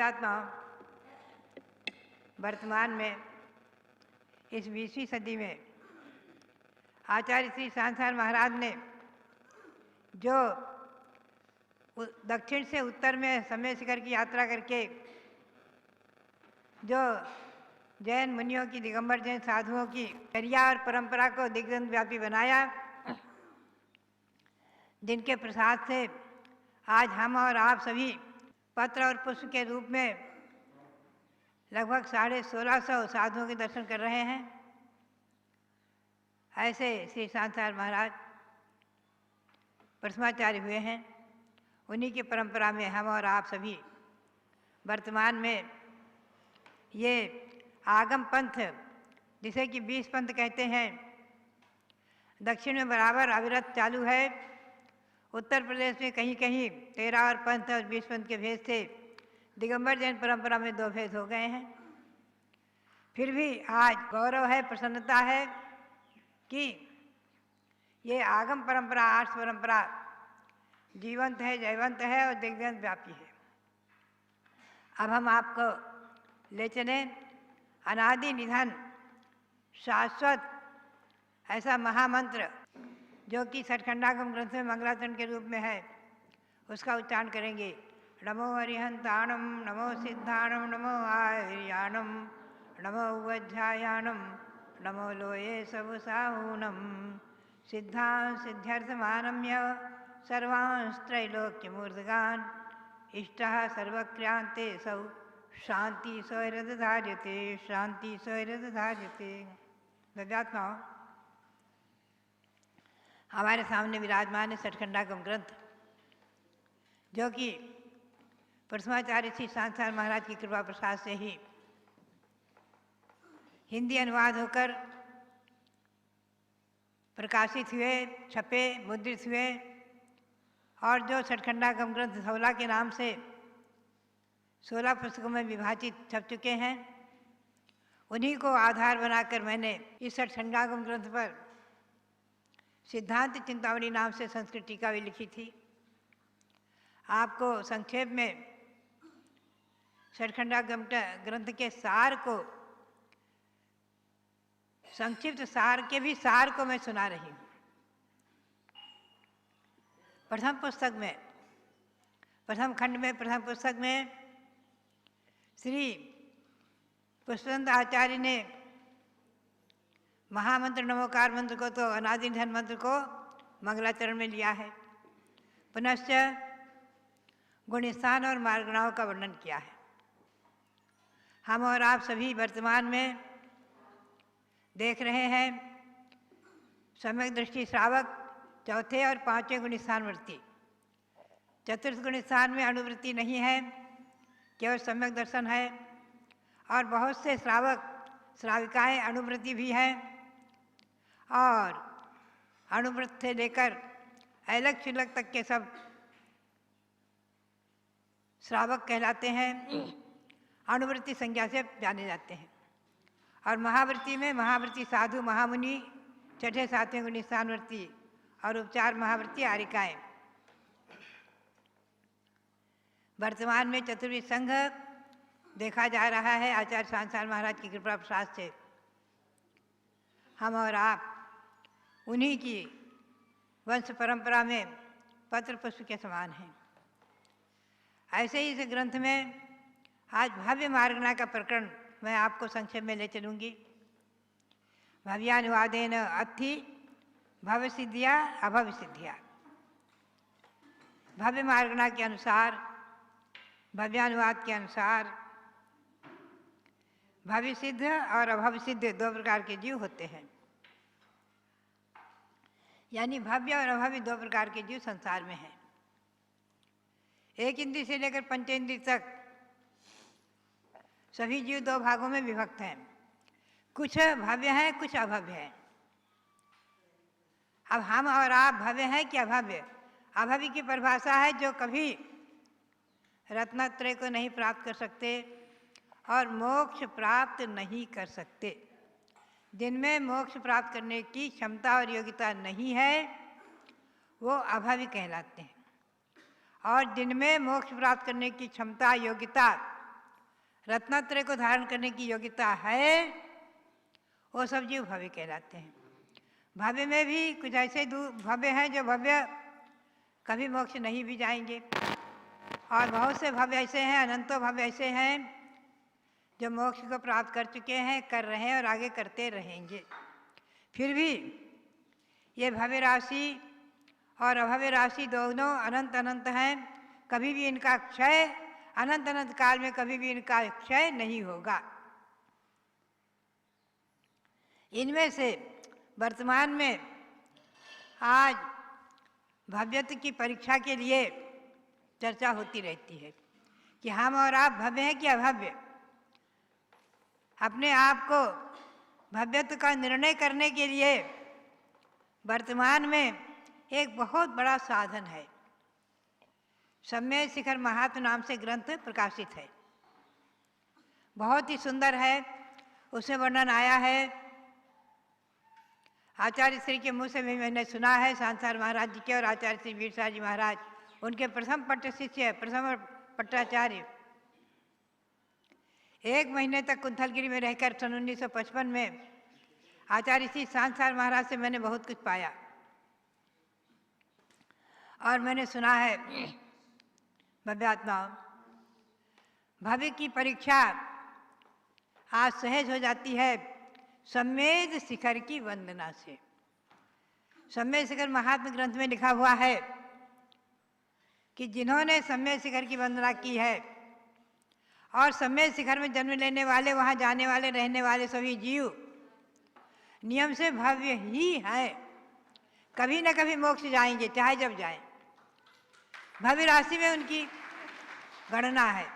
भव्यात्माओं, वर्तमान में इस 20वीं सदी में आचार्य श्री सांसार महाराज ने जो दक्षिण से उत्तर में समय शिखर की यात्रा करके जो जैन मुनियों की, दिगंबर जैन साधुओं की चर्या और परंपरा को दिग्गज व्यापी बनाया, जिनके प्रसाद से आज हम और आप सभी पत्र और पुष्प के रूप में लगभग 1650 साधुओं के दर्शन कर रहे हैं। ऐसे श्री सांसार महाराज प्रथमाचार्य हुए हैं। उन्हीं की परंपरा में हम और आप सभी वर्तमान में ये आगम पंथ, जिसे कि 20 पंथ कहते हैं, दक्षिण में बराबर अविरत चालू है। उत्तर प्रदेश में कहीं कहीं 13 और पंथ और 20 पंथ के भेद थे। दिगंबर जैन परंपरा में 2 भेद हो गए हैं। फिर भी आज गौरव है, प्रसन्नता है कि ये आगम परंपरा, आर्ष परंपरा जीवंत है, जयवंत है और दिग्गज व्यापी है। अब हम आपको ले चलें अनादि निधन शाश्वत ऐसा महामंत्र जो कि सठखंडागम ग्रंथ में मंगलाचरण के रूप में है, उसका उच्चारण करेंगे। नमो हरिहंताणम, नमो सिद्धाणम, नमो आर्याणम, नमो उवध्यायाणम, नमो लोये सबुसाहूनम, सिद्धां सिद्ध्यर्थमानम्य सर्वांस्त्रैलोक्यमूर्धगान्, इष्टः सर्वक्रान्ते सौ शांति स्वैरधार्यते, शांति स्वैरधार्यते। भव्यात्माओं, हमारे सामने विराजमान है सठखंडागम ग्रंथ, जो कि प्रथमाचार्य श्री सांसार महाराज की कृपा प्रसाद से ही हिंदी अनुवाद होकर प्रकाशित हुए, छपे, मुद्रित हुए और जो सठखंडागम ग्रंथ 16 के नाम से 16 पुस्तकों में विभाजित छप चुके हैं, उन्हीं को आधार बनाकर मैंने इस सठखंडागम ग्रंथ पर सिद्धांत चिंतामणि नाम से संस्कृत टीका भी लिखी थी। आपको संक्षेप में सठखंडागम ग्रंथ के सार को, संक्षिप्त सार के भी सार को मैं सुना रही हूँ। प्रथम पुस्तक में, प्रथम खंड में, प्रथम पुस्तक में श्री पुष्पचंद आचार्य ने महामंत्र नमोकार मंत्र को तो अनादि निधन मंत्र को मंगलाचरण में लिया है। पुनश्च गुणस्थान और मार्गणाओं का वर्णन किया है। हम और आप सभी वर्तमान में देख रहे हैं सम्यक दृष्टि श्रावक चौथे और 5वें गुणस्थान वृत्ति। चतुर्थ गुणस्थान में अणुवृत्ति नहीं है, केवल सम्यक दर्शन है। और बहुत से श्रावक श्राविकाएँ अणुवृत्ति भी हैं और अणुवृत्त से लेकर ऐलक शिलक तक के सब श्रावक कहलाते हैं, अणुवृत्ति संज्ञा से जाने जाते हैं। और महावृत्ति में महावृत्ति साधु महामुनि, छठे 7वें गुणस्थान वृत्ति और उपचार महावृत्ति आरिकाएँ। वर्तमान में चतुर्विध संघ देखा जा रहा है आचार्य सांसार महाराज की कृपा प्रसाद से। हम और आप उन्हीं की वंश परंपरा में पत्र पुष्प के समान हैं। ऐसे ही इस ग्रंथ में आज भव्य मार्गणा का प्रकरण मैं आपको संक्षेप में ले चलूँगी। भव्यानुवादेन अत्थि भव्य सिद्धिया अभव्य सिद्धिया। भव्य मार्गणा के अनुसार, भव्यानुवाद के अनुसार भव्य सिद्ध और अभव्य सिद्ध 2 प्रकार के जीव होते हैं। यानी भव्य और अभव्य 2 प्रकार के जीव संसार में हैं। एक इंद्रिय से लेकर पंचेंद्रिय तक सभी जीव 2 भागों में विभक्त हैं। कुछ भव्य हैं, कुछ अभव्य हैं। अब हम और आप भव्य हैं कि अभव्य? अभव्य की परिभाषा है जो कभी रत्नत्रय को नहीं प्राप्त कर सकते और मोक्ष प्राप्त नहीं कर सकते। जिनमें मोक्ष प्राप्त करने की क्षमता और योग्यता नहीं है, वो अभव्य कहलाते हैं। और जिनमें मोक्ष प्राप्त करने की क्षमता, योग्यता रत्नत्रय को धारण करने की योग्यता है, वो सब जीव भव्य कहलाते हैं। भव्य में भी कुछ ऐसे भव्य हैं जो भव्य कभी मोक्ष नहीं भी जाएंगे, और बहुत से भव्य ऐसे हैं, अनंतों भव्य ऐसे हैं जो मोक्ष को प्राप्त कर चुके हैं, कर रहे हैं और आगे करते रहेंगे। फिर भी ये भव्य राशि और अभव्य राशि दोनों अनंत अनंत हैं, कभी भी इनका क्षय, अनंत अनंत काल में कभी भी इनका क्षय नहीं होगा। इनमें से वर्तमान में आज भव्यत्व की परीक्षा के लिए चर्चा होती रहती है कि हम और आप भव्य हैं कि अभव्य। अपने आप को भव्यत्व का निर्णय करने के लिए वर्तमान में एक बहुत बड़ा साधन है। सम्यक शिखर महात्म नाम से ग्रंथ प्रकाशित है, बहुत ही सुंदर है। उसमें वर्णन आया है, आचार्य श्री के मुँह से भी मैंने सुना है, सांसार महाराज जी के और आचार्य श्री वीरसार जी महाराज, उनके प्रथम पट्ट शिष्य, प्रथम पट्टाचार्य, 1 महीने तक कुंथलगिरी में रहकर सन 1955 में आचार्य श्री सांसार महाराज से मैंने बहुत कुछ पाया। और मैंने सुना है भव्यात्माओं, भव्य की परीक्षा आज सहज हो जाती है सम्यक शिखर की वंदना से। सम्यक शिखर महात्म ग्रंथ में लिखा हुआ है कि जिन्होंने सम्यक शिखर की वंदना की है और सम्यक शिखर में जन्म लेने वाले, वहाँ जाने वाले, रहने वाले सभी जीव नियम से भव्य ही हैं, कभी न कभी मोक्ष जाएंगे, चाहे जब जाएं। भव्य राशि में उनकी गणना है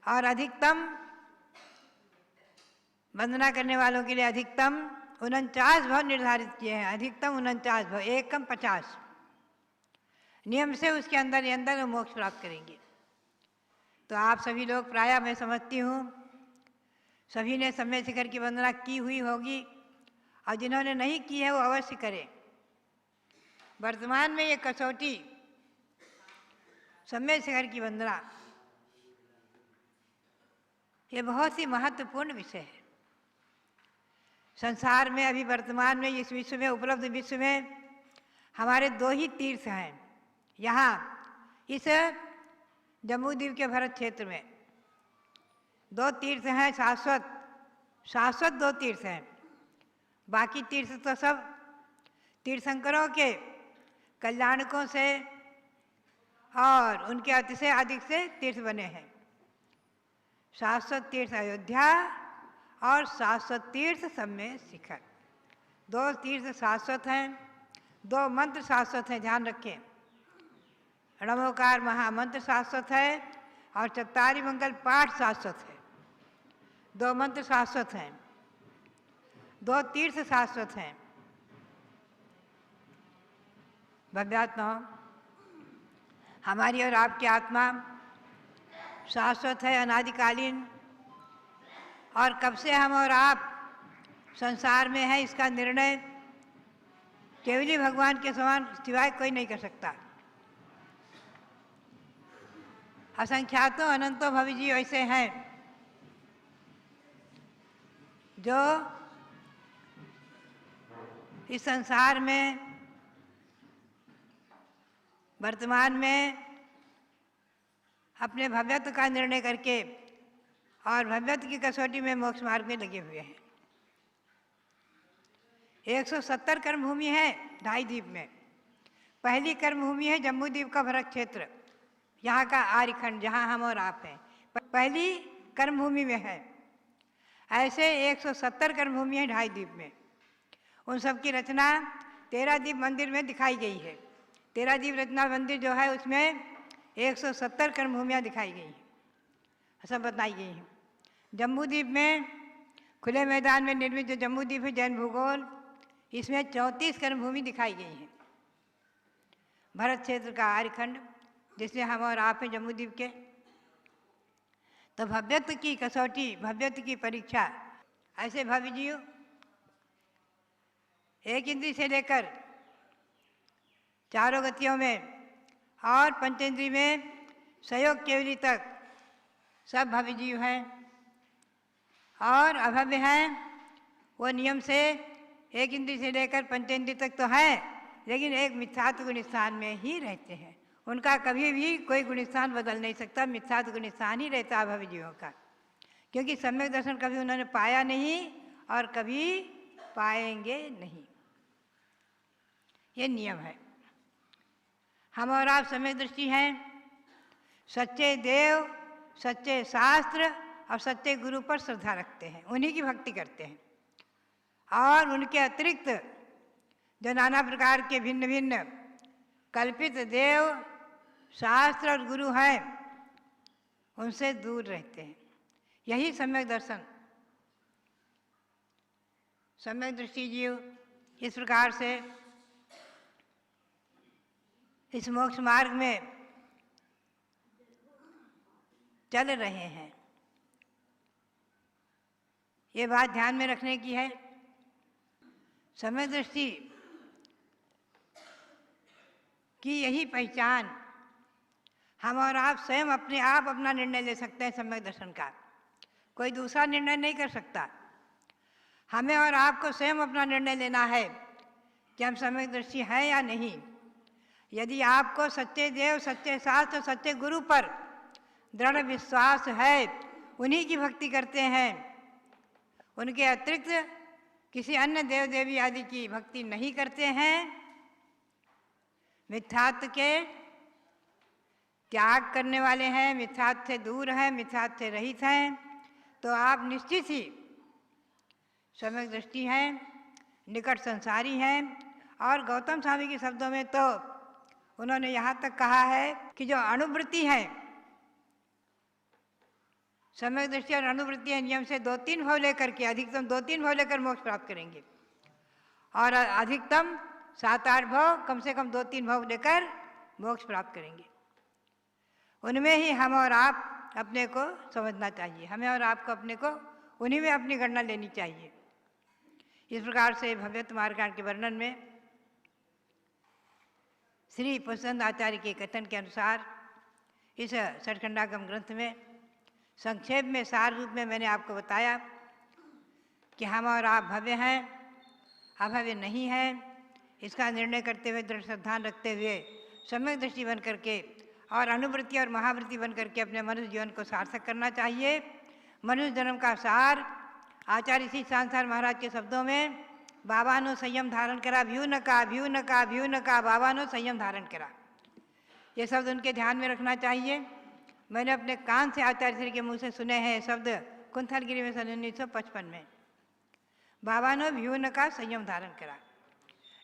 और अधिकतम वंदना करने वालों के लिए अधिकतम 49 भाव निर्धारित किए हैं। अधिकतम 49 भाव, एक कम 50 नियम से उसके अंदर ही अंदर वो मोक्ष प्राप्त करेंगे। तो आप सभी लोग प्रायः, मैं समझती हूँ, सभी ने सम्यक शिखर की वंदना की हुई होगी, और जिन्होंने नहीं की है वो अवश्य करें। वर्तमान में ये कसौटी सम्यक शिखर की वंदना, ये बहुत ही महत्वपूर्ण विषय है। संसार में अभी वर्तमान में इस विश्व में, उपलब्ध विश्व में हमारे 2 ही तीर्थ हैं। यहाँ इस जम्बूद्वीप के भरत क्षेत्र में 2 तीर्थ हैं, शाश्वत 2 तीर्थ हैं। बाकी तीर्थ तो सब तीर्थंकरों के कल्याणकों से और उनके अतिशय अधिक से तीर्थ बने हैं। शाश्वत तीर्थ अयोध्या और शाश्वत तीर्थ सम्यक शिखर, 2 तीर्थ शाश्वत हैं, 2 मंत्र शाश्वत हैं, ध्यान रखें। णमोकार महामंत्र शाश्वत है और चत्तारी मंगल पाठ शाश्वत है। 2 मंत्र शाश्वत हैं, 2 तीर्थ शाश्वत हैं। भव्यात्माओं, हमारी और आपकी आत्मा शाश्वत है, अनादिकालीन, और कब से हम और आप संसार में हैं इसका निर्णय केवल ही भगवान के समान सिवाय कोई नहीं कर सकता। असंख्यातों अनंतों भव्य जीव ऐसे हैं जो इस संसार में वर्तमान में अपने भव्यत्व का निर्णय करके और भव्यत्व की कसौटी में मोक्ष मार्ग में लगे हुए हैं। 170 कर्मभूमि है 2.5 द्वीप में। पहली कर्मभूमि है जम्बूद्वीप का भरत क्षेत्र, यहाँ का आर्यखंड, जहाँ हम और आप हैं, पहली कर्मभूमि में है। ऐसे 170 कर्मभूमि है 2.5 द्वीप में। उन सब की रचना 13 द्वीप मंदिर में दिखाई गई है। 13 द्वीप रचना मंदिर जो है उसमें 170 कर्मभूमियाँ दिखाई गई हैं, सब बताई गई हैं। जम्बूद्वीप में खुले मैदान में निर्मित जो जम्बूद्वीप है जैन भूगोल, इसमें 34 कर्मभूमि दिखाई गई हैं। भरत क्षेत्र का आर्यखंड, जिसमें हम और आप हैं जम्बूद्वीप के। तो भव्यत्व की कसौटी, भव्यत्व की परीक्षा, ऐसे भव्य जीव एक इंद्री से लेकर 4 गतियों में और पंचेंद्री में सहयोग केवली तक सब भव्य जीव हैं और अभव्य हैं। वो नियम से एक इंद्रिय से लेकर पंचेंद्रिय तक तो है, लेकिन एक मिथ्यात्व गुण स्थान में ही रहते हैं। उनका कभी भी कोई गुण स्थान बदल नहीं सकता, मिथ्यात्व गुण स्थान ही रहता अभव्य जीवों का, क्योंकि सम्यक दर्शन कभी उन्होंने पाया नहीं और कभी पाएंगे नहीं। ये नियम है। हम और आप सम्यक दृष्टि हैं, सच्चे देव, सच्चे शास्त्र और सच्चे गुरु पर श्रद्धा रखते हैं, उन्हीं की भक्ति करते हैं। और उनके अतिरिक्त जो नाना प्रकार के भिन्न भिन्न कल्पित देव, शास्त्र और गुरु हैं, उनसे दूर रहते हैं। यही सम्यक दर्शन, सम्यक दृष्टि जीव इस प्रकार से इस मोक्ष मार्ग में चल रहे हैं। ये बात ध्यान में रखने की है। सम्यक दृष्टि की यही पहचान, हम और आप स्वयं अपने आप अपना निर्णय ले सकते हैं सम्यक दर्शन का, कोई दूसरा निर्णय नहीं कर सकता। हमें और आपको स्वयं अपना निर्णय लेना है कि हम सम्यक दृष्टि हैं या नहीं। यदि आपको सच्चे देव, सच्चे शास्त्र, सच्चे गुरु पर दृढ़ विश्वास है, उन्हीं की भक्ति करते हैं, उनके अतिरिक्त किसी अन्य देव देवी आदि की भक्ति नहीं करते हैं, मिथ्यात्व के त्याग करने वाले हैं, मिथ्यात्व से दूर हैं, मिथ्यात्व से रहित हैं, तो आप निश्चित ही सम्यक दृष्टि हैं, निकट संसारी हैं। और गौतम स्वामी के शब्दों में तो उन्होंने यहाँ तक कहा है कि जो अणुवृत्ति है, सम्यक दृष्टि और अणुवृत्ति है, नियम से 2-3 भाव लेकर के, अधिकतम 2-3 भाव लेकर मोक्ष प्राप्त करेंगे, और अधिकतम 7-8 भाव, कम से कम 2-3 भाव लेकर मोक्ष प्राप्त करेंगे। उनमें ही हम और आप अपने को समझना चाहिए, हमें और आपको अपने को उन्हीं में अपनी गणना लेनी चाहिए। इस प्रकार से भव्यत्व मार्गकांड के वर्णन में श्री पुष्पचंद आचार्य के कथन के अनुसार इस षटखंडागम ग्रंथ में संक्षेप में सार रूप में मैंने आपको बताया कि हम और आप भव्य हैं, अभव्य नहीं हैं। इसका निर्णय करते हुए, दृढ़ श्रद्धा रखते हुए सम्यक दृष्टि बन करके और अनुभूति और महावृत्ति बन करके अपने मनुष्य जीवन को सार्थक करना चाहिए। मनुष्य जन्म का सार आचार्य श्री सांसार महाराज के शब्दों में, बाबा नो संयम धारण करा, भ्यू न का, भ्यू न का, भ्यू न का, बाबा नो संयम धारण करा, ये शब्द उनके ध्यान में रखना चाहिए। मैंने अपने कान से आचार्य श्री के मुँह से सुने हैं शब्द कुंथलगिरी में सन 1955 में, बाबा नो भ्यू न का संयम धारण करा,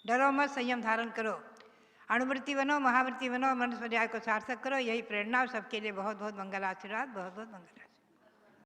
डरो मत, संयम धारण करो, अणुवृत्ति बनो, महावृत्ति बनो, मनुष्य पर्याय को सार्थक करो। यही प्रेरणा सबके लिए बहुत बहुत मंगल आशीर्वाद, बहुत बहुत मंगल।